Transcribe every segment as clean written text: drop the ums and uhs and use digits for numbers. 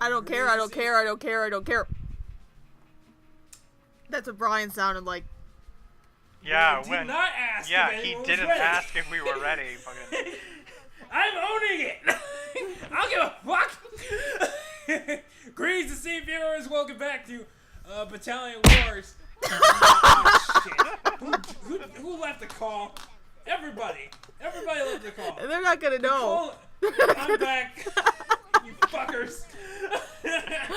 I don't care, I don't care, I don't care, I don't care. That's what Brian sounded like. Yeah, he did not ask. Yeah, if he was didn't ready. ask if we were ready. Fucking. I'm owning it. I don't give a fuck. Greetings, esteemed viewers. Welcome back to Battalion Wars. Oh, shit. Who left the call? Everybody. Everybody left the call. They're not gonna know. I'm back. You fuckers.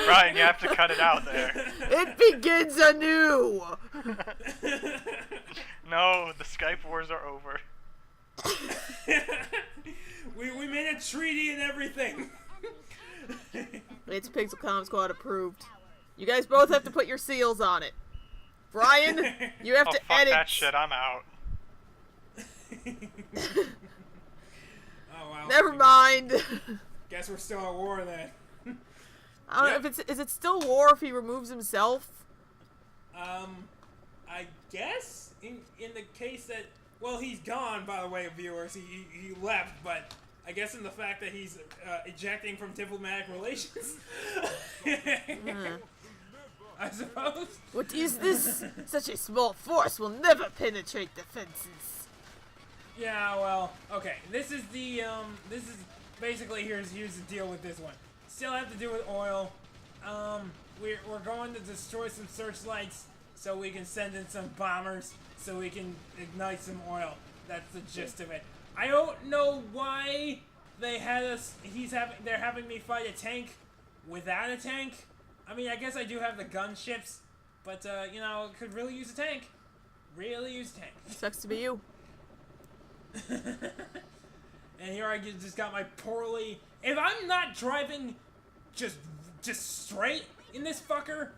Ryan, you have to cut it out there. It begins anew. No, the Skype wars are over. we made a treaty and everything. It's Pixel Comic Squad approved. You guys both have to put your seals on it. Brian, you have to fuck edit. that shit, I'm out. Oh, wow. Never mind. Guess we're still at war then. I don't know if is it still war if he removes himself? I guess in the case that, well, he's gone, by the way, viewers. He left, but I guess in the fact that he's ejecting from diplomatic relations. I suppose. What is this? Such a small force will never penetrate defenses. Yeah, well, okay. This is basically here's the deal with this one. Still have to do with oil. We're going to destroy some searchlights so we can send in some bombers so we can ignite some oil. That's the gist of it. I don't know why they had us. They're having me fight a tank without a tank. I mean, I guess I do have the gunships, but you know, could really use a tank. Really use a tank. Sucks to be you. And here I just got my poorly. If I'm not driving, just straight in this fucker,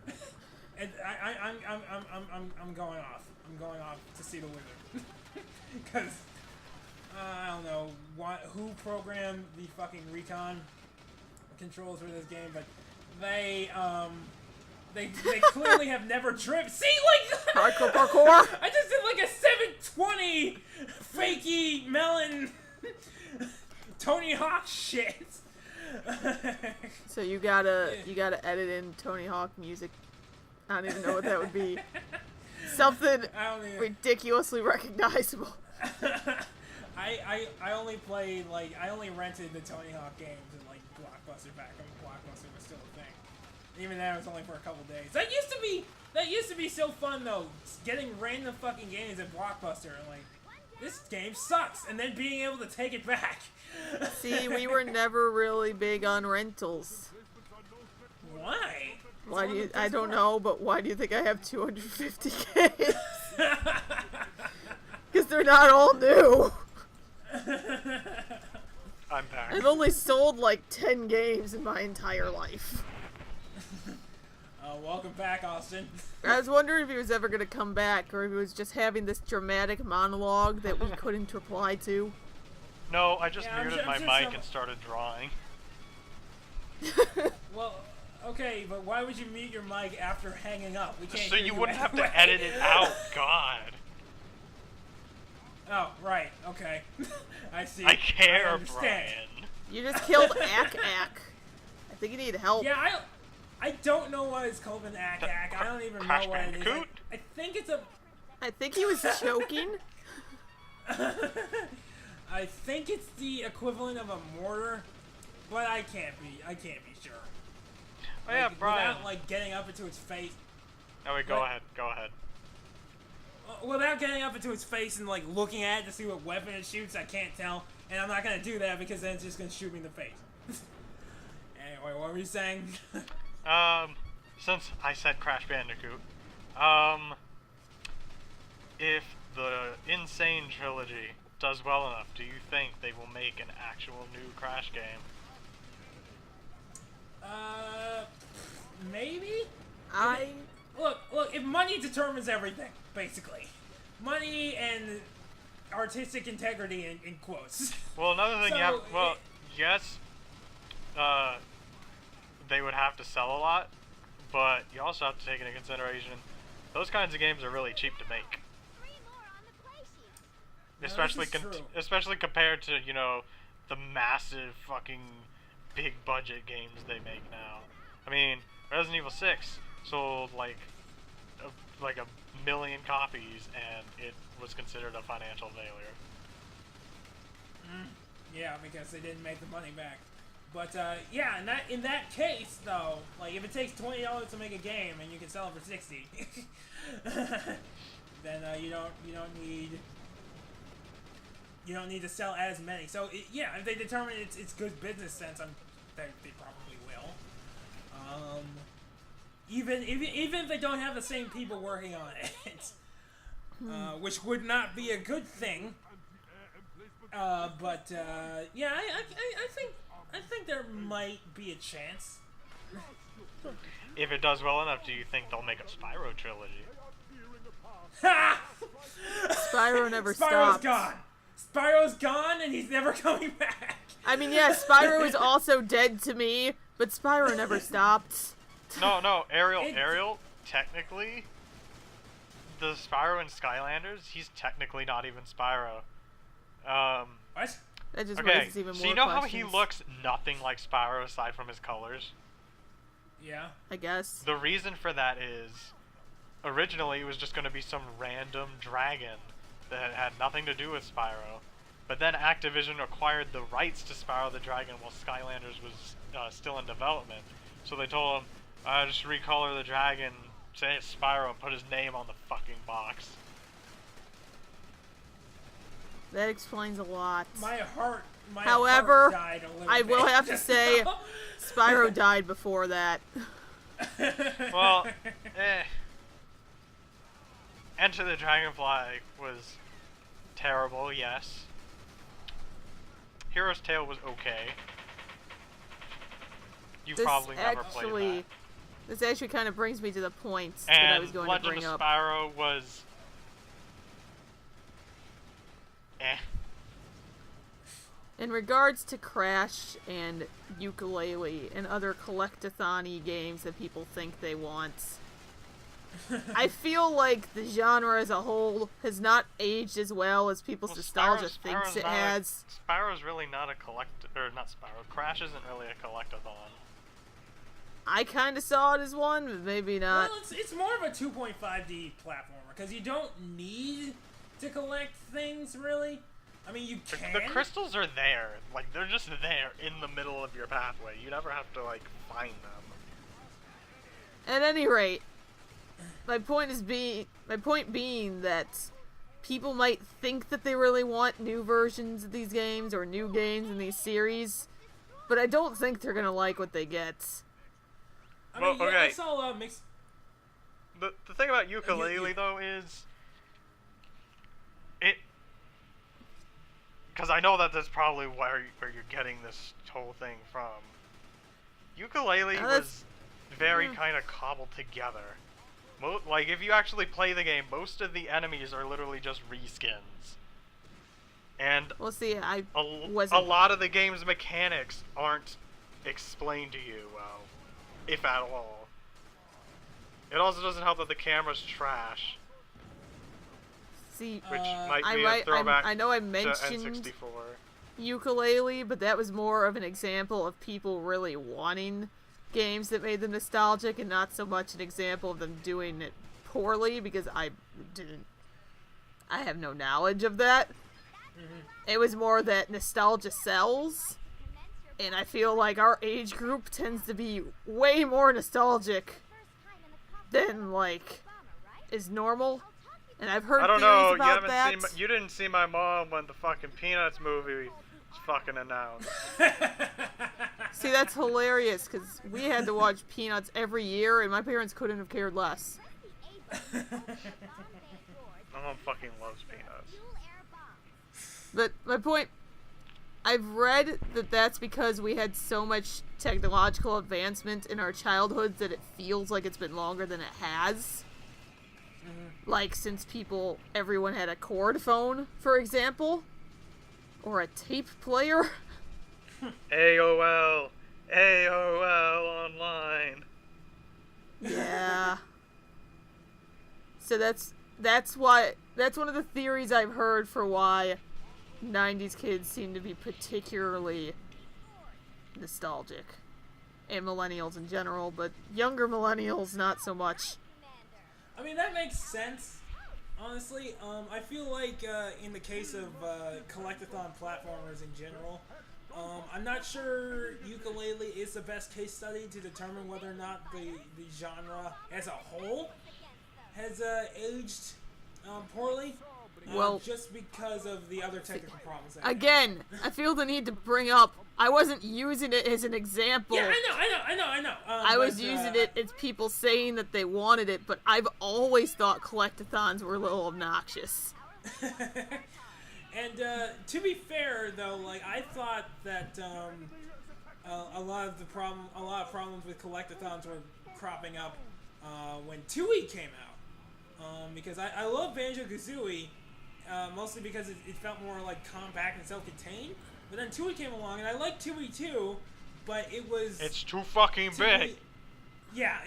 and I'm going off. I'm going off to see the wizard, because I don't know who programmed the fucking recon controls for this game, but they clearly have never driven. See, like Hardcore parkour. I just did like a 720 fakey melon Tony Hawk shit. So you gotta edit in Tony Hawk music. I don't even know what that would be. Something ridiculously recognizable. I only played, like, I only rented the Tony Hawk games in, like, Blockbuster back when Blockbuster was still a thing. Even then, it was only for a couple days. That used to be so fun, though, getting random fucking games at Blockbuster and, like, this game sucks, and then being able to take it back. See, we were never really big on rentals. Why? Why do you? I don't know, but why do you think I have 250 games? Because they're not all new. I'm back. I've only sold like 10 games in my entire life. Welcome back, Austin. I was wondering if he was ever going to come back, or if he was just having this dramatic monologue that we couldn't reply to. No, I just muted my mic and and started drawing. Well, okay, but why would you mute your mic after hanging up? We can't So hear you you wouldn't have anyway. to edit it out, God. Oh, right, okay. I see. I care, I understand. Brian. You just killed Ack. I think you need help. Yeah, I don't know what it's called an Ack. I don't even know what it is. I think it's a... I think he was choking. I think it's the equivalent of a mortar, but I can't be sure. Oh yeah, Brian. Without, like, getting up into its face. Oh wait, go ahead. Without getting up into its face and, like, looking at it to see what weapon it shoots, I can't tell. And I'm not gonna do that because then it's just gonna shoot me in the face. Anyway, what were you saying? Since I said Crash Bandicoot, if the Insane Trilogy does well enough, do you think they will make an actual new Crash game? Maybe? Look, if money determines everything, basically. Money and artistic integrity in quotes. Well, another thing yes, they would have to sell a lot, but you also have to take into consideration those kinds of games are really cheap to make. Especially compared to, you know, the massive fucking big budget games they make now. I mean, Resident Evil 6 sold like a million copies, and it was considered a financial failure. Yeah, because they didn't make the money back. But yeah, in that case though, like if it takes $20 to make a game and you can sell it for $60, then you don't need to sell as many. So yeah, if they determine it's good business sense, they probably will. Even if they don't have the same people working on it, which would not be a good thing. But yeah, I think there might be a chance. If it does well enough, do you think they'll make a Spyro trilogy? Spyro never Spyro's stopped. gone. Spyro's gone, and he's never coming back. I mean, yeah, Spyro is also dead to me, but Spyro never stopped. No, Ariel, technically, the Spyro in Skylanders, he's technically not even Spyro. What? That just okay, raises even more so you know questions. how he looks nothing like Spyro aside from his colors? Yeah. I guess. The reason for that is, originally it was just going to be some random dragon that had nothing to do with Spyro. But then Activision acquired the rights to Spyro the Dragon while Skylanders was still in development. So they told him, just recolor the dragon, say it's Spyro, and put his name on the fucking box. That explains a lot. My heart However, died a little I will bit have to just say, now. Spyro died before that. Well, Enter the Dragonfly was terrible, yes. Hero's Tale was okay. You probably never played that. This actually kind of brings me to the points And that I was going to bring Legend of up. Spyro was... In regards to Crash and Ukulele and other collectathon-y games that people think they want, I feel like the genre as a whole has not aged as well as people's nostalgia thinks it has. Spyro's really not a not Spyro. Crash isn't really a collectathon. I kind of saw it as one, but maybe not. Well, it's more of a 2.5D platformer because you don't need to collect things really. I mean, you can. The crystals are there. Like, they're just there in the middle of your pathway. You never have to, like, find them. At any rate, my point being that people might think that they really want new versions of these games or new games in these series, but I don't think they're gonna like what they get. I mean, well, yeah, okay. I saw mixed. The thing about Ukulele, though, is... Because I know that that's probably where you're getting this whole thing from. Ukulele was very kind of cobbled together. Like, if you actually play the game, most of the enemies are literally just reskins. And Well, see, a lot of the game's mechanics aren't explained to you well, if at all. It also doesn't help that the camera's trash. See, Which might be a throwback I know I to mentioned N64. Ukulele, but that was more of an example of people really wanting games that made them nostalgic and not so much an example of them doing it poorly, because I have no knowledge of that. It was more that nostalgia sells, and I feel like our age group tends to be way more nostalgic than, like, is normal. And I've heard theories about that. You didn't see my mom when the fucking Peanuts movie was fucking announced. See, that's hilarious, because we had to watch Peanuts every year, and my parents couldn't have cared less. My mom fucking loves Peanuts. But my point, I've read that that's because we had so much technological advancement in our childhoods that it feels like it's been longer than it has. Like, since everyone had a cord phone, for example, or a tape player. AOL Online. Yeah. So that's one of the theories I've heard for why 90s kids seem to be particularly nostalgic. and millennials in general, but younger millennials not so much. I mean, that makes sense. Honestly, I feel like in the case of collectathon platformers in general, I'm not sure ukulele is the best case study to determine whether or not the genre as a whole has aged poorly. Well, just because of the other technical problems. Again, I feel the need to bring up, I wasn't using it as an example. Yeah, I know. I was using it as people saying that they wanted it, but I've always thought collectathons were a little obnoxious. And to be fair, though, like I thought that a lot of problems with collectathons were cropping up when Tui came out, because I love Banjo-Kazooie. Mostly because it felt more like compact and self-contained. But then Tui came along, and I like Tui too, but it was... It's too fucking big. Yeah,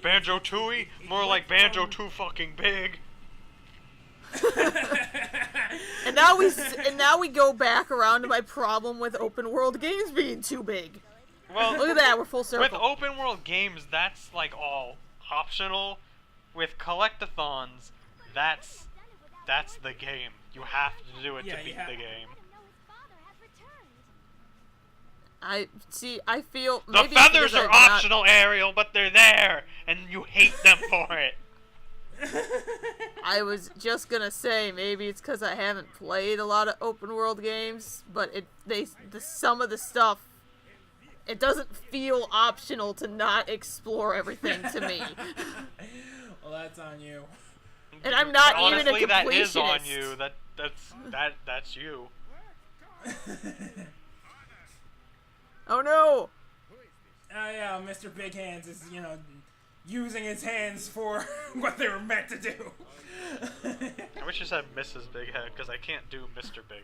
Banjo Tui? More like Banjo too fucking big. And now we go back around to my problem with open world games being too big. Well, look at that, we're full circle. With open world games, that's like all optional. With collectathons, that's the game. You have to do it to beat the game. I feel the feathers are optional, Ariel, but they're there, and you hate them for it. I was just gonna say maybe it's because I haven't played a lot of open world games, but some of the stuff, it doesn't feel optional to not explore everything to me. Well, that's on you. And I'm not honestly, even a completionist. That is on you. That's you. Oh no! Yeah, Mr. Big Hands is, using his hands for what they were meant to do. I wish you said Mrs. Big Head, because I can't do Mr. Big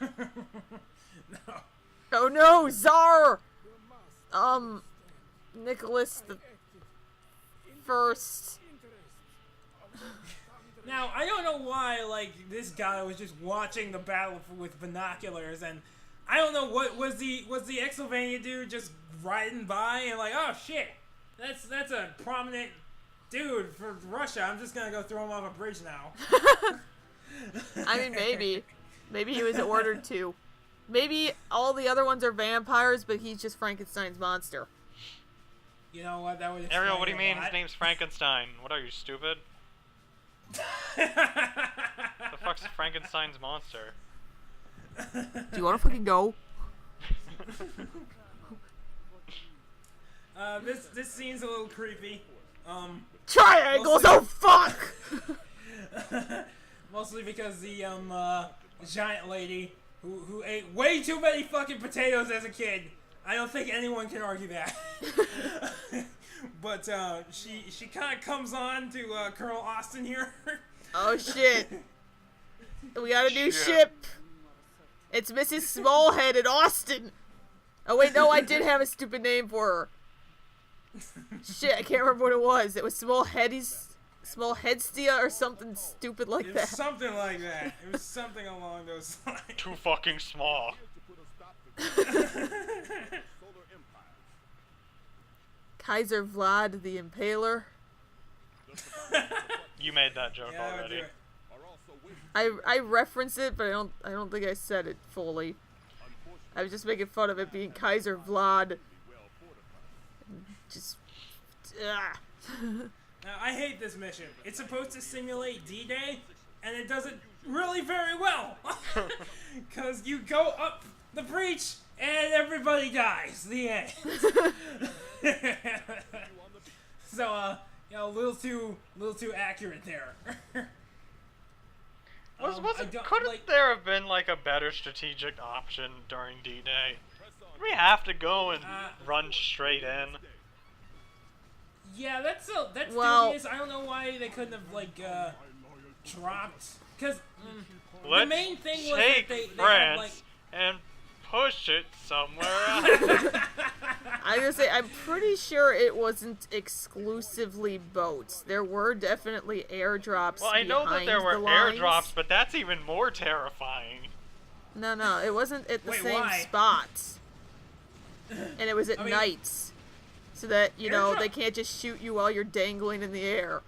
Head. No. Oh no, Czar! Nicholas the First. Now, I don't know why, this guy was just watching the battle with binoculars, and I don't know what was the Exylvania dude just riding by and oh shit, that's a prominent dude for Russia. I'm just gonna go throw him off a bridge now. I mean, maybe he was ordered to. Maybe all the other ones are vampires, but he's just Frankenstein's monster. You know what? That would Ariel, what do you mean his name's Frankenstein? What are you, stupid? The fuck's Frankenstein's monster? Do you want to fucking go? This scene's a little creepy. Triangles, oh fuck! Mostly because the giant lady who ate way too many fucking potatoes as a kid. I don't think anyone can argue that. But she kind of comes on to Colonel Austin here. Oh shit! We got a new ship. It's Mrs. Smallhead in Austin. Oh wait, no, I did have a stupid name for her. Shit, I can't remember what it was. It was Smallheadstia or something stupid like that. It was something like that. It was something along those lines. Too fucking small. Kaiser Vlad the Impaler. You made that joke already. I reference it, but I don't think I said it fully. I was just making fun of it being Kaiser Vlad. Just. Now, I hate this mission. It's supposed to simulate D-Day, and it does it really very well. Because you go up the breach, and everybody dies. The end. So, a little too accurate there. Couldn't there have been a better strategic option during D-Day? We have to go and run straight in. Yeah, that's dubious. I don't know why they couldn't have dropped. Because the main thing was that they had, and push it somewhere else. I was gonna say, I'm pretty sure it wasn't exclusively boats. There were definitely airdrops. Well, I know that there were airdrops, but that's even more terrifying. No, it wasn't at the same spots. and it was at I mean, nights, so that you know airdrop- they can't just shoot you while you're dangling in the air.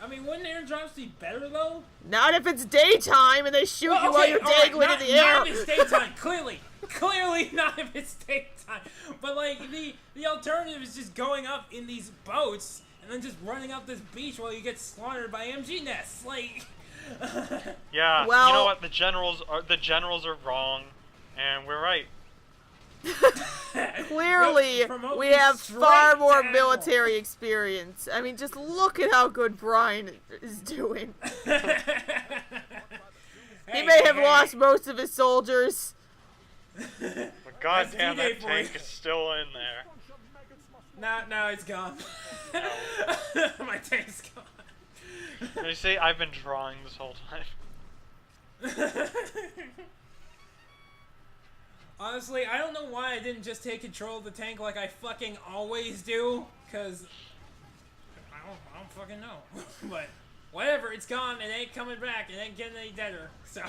I mean, wouldn't airdrops be better though? Not if it's daytime and they shoot you while you're alright, dangling not, in the air. Not if it's daytime, clearly not if it's daytime. But like the alternative is just going up in these boats and then just running up this beach while you get slaughtered by MG nests. Like, Yeah, Well- you know what? The generals are wrong, and we're right. Clearly, Promote we me have straight far more down. military experience. I mean, just look at how good Brian is doing. He may have lost most of his soldiers. But goddamn, D-Day that for tank you. is still in there. No, it's gone. My tank's gone. You see, I've been drawing this whole time. Honestly, I don't know why I didn't just take control of the tank like I fucking always do, cause I don't fucking know. But whatever, it's gone. It ain't coming back. It ain't getting any deader. So.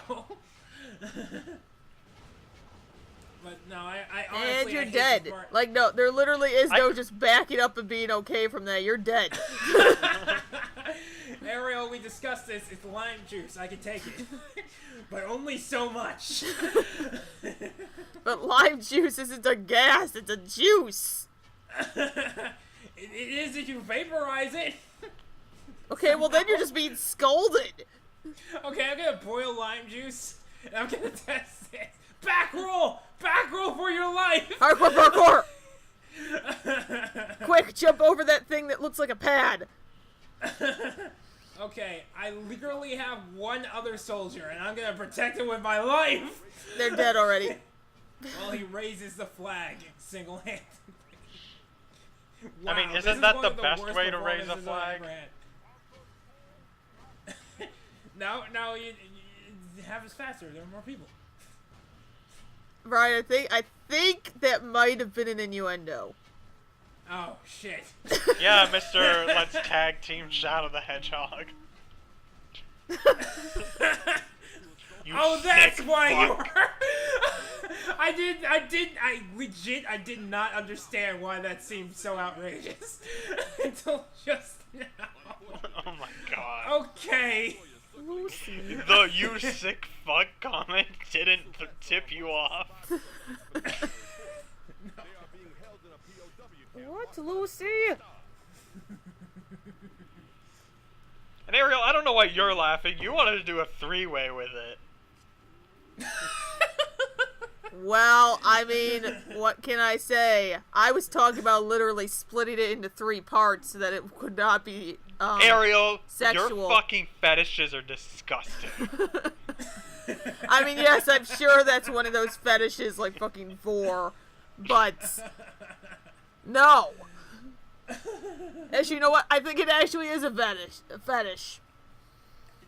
But no, I honestly. And you're I hate dead. this part. Like, no, there literally is no just backing up and being okay from that. You're dead. Ariel, we discussed this. It's lime juice. I can take it, but only so much. But lime juice isn't a gas, it's a juice. It is if you vaporize it. Okay, well then you're just being scolded. Okay, I'm gonna boil lime juice, and I'm gonna test this. Back roll for your life. Parkour! Quick, jump over that thing that looks like a pad. Okay, I literally have one other soldier, and I'm gonna protect him with my life. They're dead already. While he raises the flag single-handedly. I mean, Wow, this isn't is that one the of best worst way to raise a performances I've flag? ever had. No, you have us faster. There are more people. Brian, I think that might have been an innuendo. Oh shit. Yeah, Mr. Let's Tag Team Shadow the Hedgehog. You That's sick why you fuck. were. I did not understand why that seemed so outrageous until just now. Oh my god. Okay. The "you sick fuck" comment didn't tip you off. What, Lucy? And Ariel, I don't know why you're laughing. You wanted to do a three-way with it. Well, I mean, what can I say? I was talking about literally splitting it into 3 parts so that it could not be, Ariel, sexual. your fucking fetishes are disgusting. I mean, yes, I'm sure that's one of those fetishes like fucking vor, but no. Actually, you know what? I think it actually is a fetish.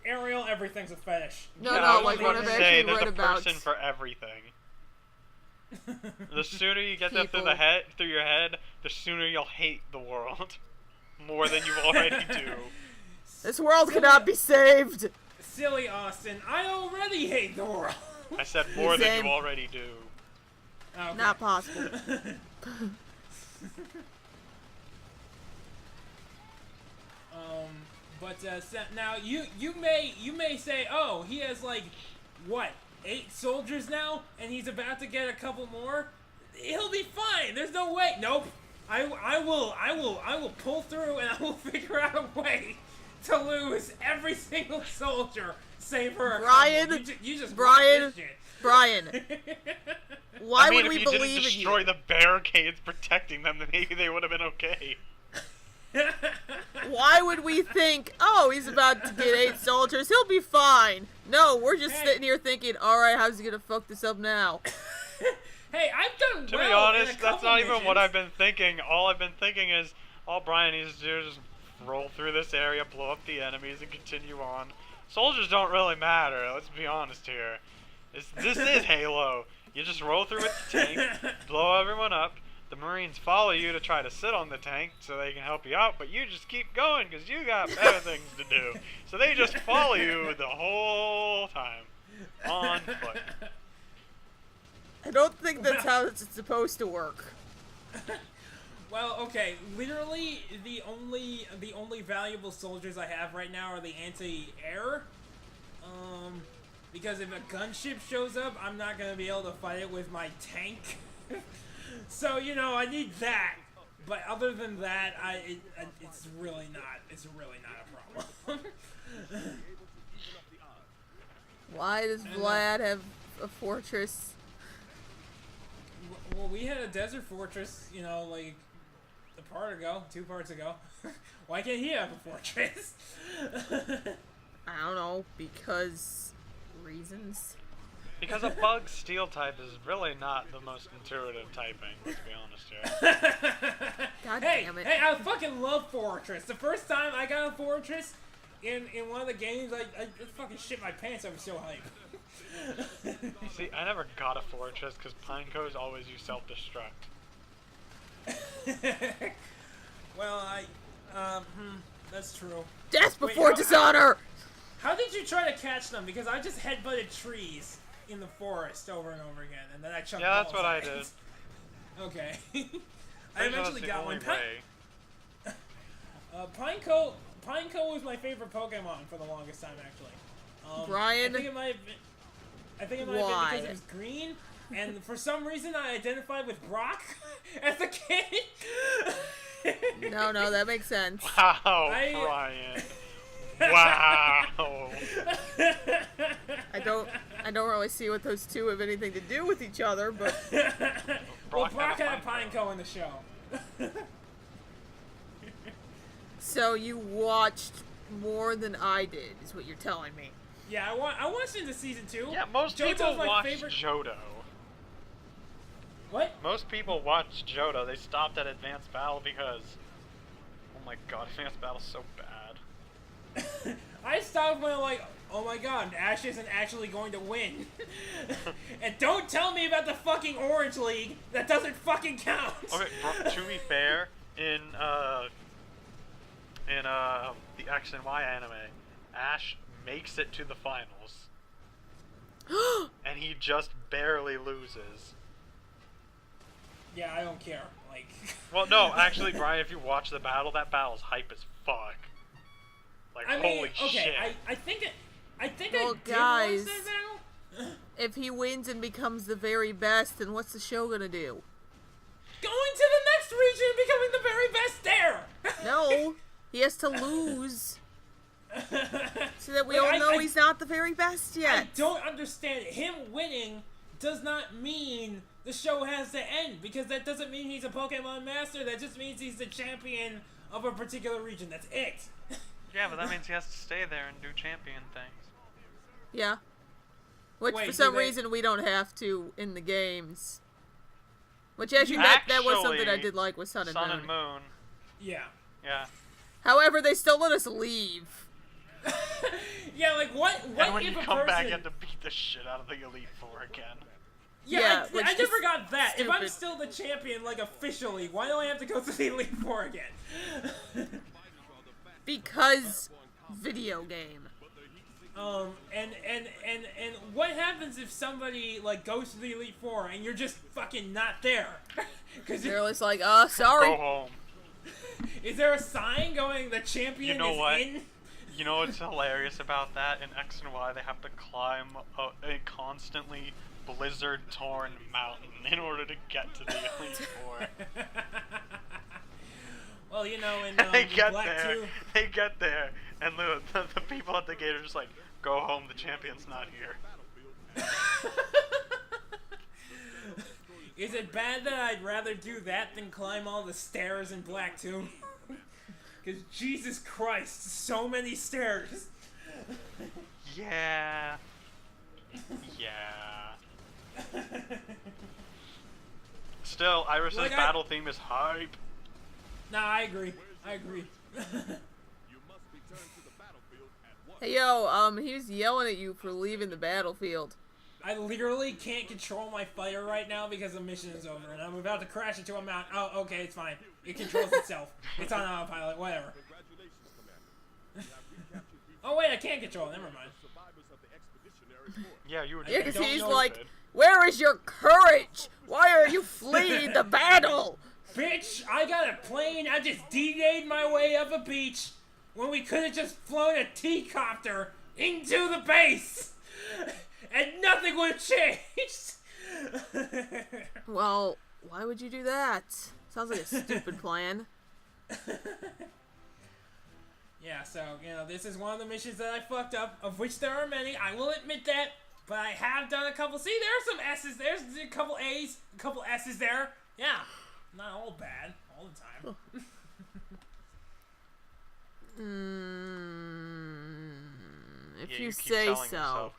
Ariel, everything's a fetish. No, Yeah, no, I was like going what to I've say, actually there's read a about. person for everything. The sooner you get that People. through your head, the sooner you'll hate the world more than you already do. This world cannot be saved. Silly Austin, I already hate the world. I said more than Same. you already do. Okay. Not possible. Now you may say, oh, he has like what, 8 soldiers now, and he's about to get a couple more. He'll be fine. There's no way. Nope. I will pull through, and I will figure out a way to lose every single soldier, save for a Brian, couple. You just Brian, want this shit. Brian, why I mean, would if we you believe didn't in destroy you? the barricades protecting them, then maybe they would have been okay. Why would we think, oh, he's about to get 8 soldiers, he'll be fine? No, we're just Hey. sitting here thinking, alright, how's he gonna fuck this up now? Hey, I've done To well be in a honest, that's couple not even what missions. I've been thinking. All I've been thinking is, all Brian needs to do is just roll through this area, blow up the enemies, and continue on. Soldiers don't really matter, let's be honest here. This is Halo. You just roll through with the tank, blow everyone up, the Marines follow you to try to sit on the tank so they can help you out, but you just keep going because you got better things to do. So they just follow you the whole time. On foot. I don't think that's how it's supposed to work. Well, okay. Literally, the only valuable soldiers I have right now are the anti-air. Because if a gunship shows up, I'm not gonna be able to fight it with my tank. So you know, I need that. But other than that, it's really not a problem. Why does Vlad have a fortress? Well, we had a desert fortress, you know, like two parts ago. Why can't he have a fortress? I don't know, because reasons. Because a bug steel type is really not the most intuitive typing, let's be honest here. God Hey, damn it. hey, I fucking love fortress. The first time I got a fortress in one of the games, I fucking shit my pants. I was so hyped. See, I never got a fortress because Pineco's always use self-destruct. Well, that's true. Death Wait, before dishonor! How did you try to catch them? Because I just headbutted trees in the forest over and over again, and then I chucked Yeah, that's balls what I at did. it. Okay. I Pretty sure eventually that's the got only one. way. Pineco was my favorite Pokemon for the longest time, actually. Brian, I think it might have been why? because it was green, and for some reason I identified with Brock as a kid. No, that makes sense. Wow, Brian. Wow. I don't really see what those two have anything to do with each other, but Well, Brock had a Pineco in the show. so you watched more than I did, is what you're telling me. Yeah, I watched into season 2. Yeah, most Johto's people my watch favorite... Johto. What? Most people watch Johto. They stopped at Advanced Battle because... Oh my god, Advanced Battle's so bad. I stopped when I'm like, oh my god, Ash isn't actually going to win. And don't tell me about the fucking Orange League. That doesn't fucking count. Okay, to be fair, in the X and Y anime, Ash makes it to the finals. And he just barely loses. Yeah, I don't care. Like... Well, no, actually, Brian, if you watch the battle, that battle's hype as fuck. Like, I mean, holy okay, shit. I think I did guys, watch that battle. if he wins and becomes the very best, then what's the show gonna do? Going to the next region and becoming the very best there! No, he has to lose. So that we Like, all know he's not the very best yet. I don't understand. Him winning does not mean the show has to end, because that doesn't mean he's a Pokemon Master. That just means he's the champion of a particular region. That's it. Yeah, but that means he has to stay there and do champion things. Yeah. Which, Wait, for some do they- reason, we don't have to in the games. Which, actually, that was something I did like with Sun and Moon. Yeah. Yeah. However, they still let us leave. Yeah, like, what And when if you a come person... back, you have to beat the shit out of the Elite Four again. Yeah, which I is never got that. If I'm stupid. still the champion, like, officially, why do I have to go through the Elite Four again? Because video game. And what happens if somebody, like, goes to the Elite Four and you're just fucking not there? Because They're just like, sorry. Go home. is there a sign going, the champion You know is what? in? You know what's hilarious about that? In X and Y, they have to climb a constantly blizzard-torn mountain in order to get to the Elite Four. Well, you know, in They get Black there. 2... They get there, and the people at the gate are just like, "Go home. The champion's not here." Is it bad that I'd rather do that than climb all the stairs in Black 2? Because Jesus Christ, so many stairs. Yeah. Yeah. Still, Iris's Like, battle theme is hype. Nah, I agree. I agree. Hey, yo, he was yelling at you for leaving the battlefield. I literally can't control my fighter right now because the mission is over and I'm about to crash into a mountain. Oh, okay, it's fine. It controls itself. It's on autopilot, whatever. Oh wait, I can't control it, never mind. Yeah, you were. Yeah, because don't he's know like, where is your courage? Why are you fleeing the battle? Bitch, I got a plane. I just D-Day'd my way up a beach when we could have just flown a T-copter into the base. And nothing would have changed. Well, why would you do that? Sounds like a stupid plan. Yeah, so, this is one of the missions that I fucked up, of which there are many. I will admit that. But I have done a couple. See, there's some S's. There's a couple A's, a couple S's there. Yeah. Not all bad all the time. If Yeah, you keep say telling so. yourself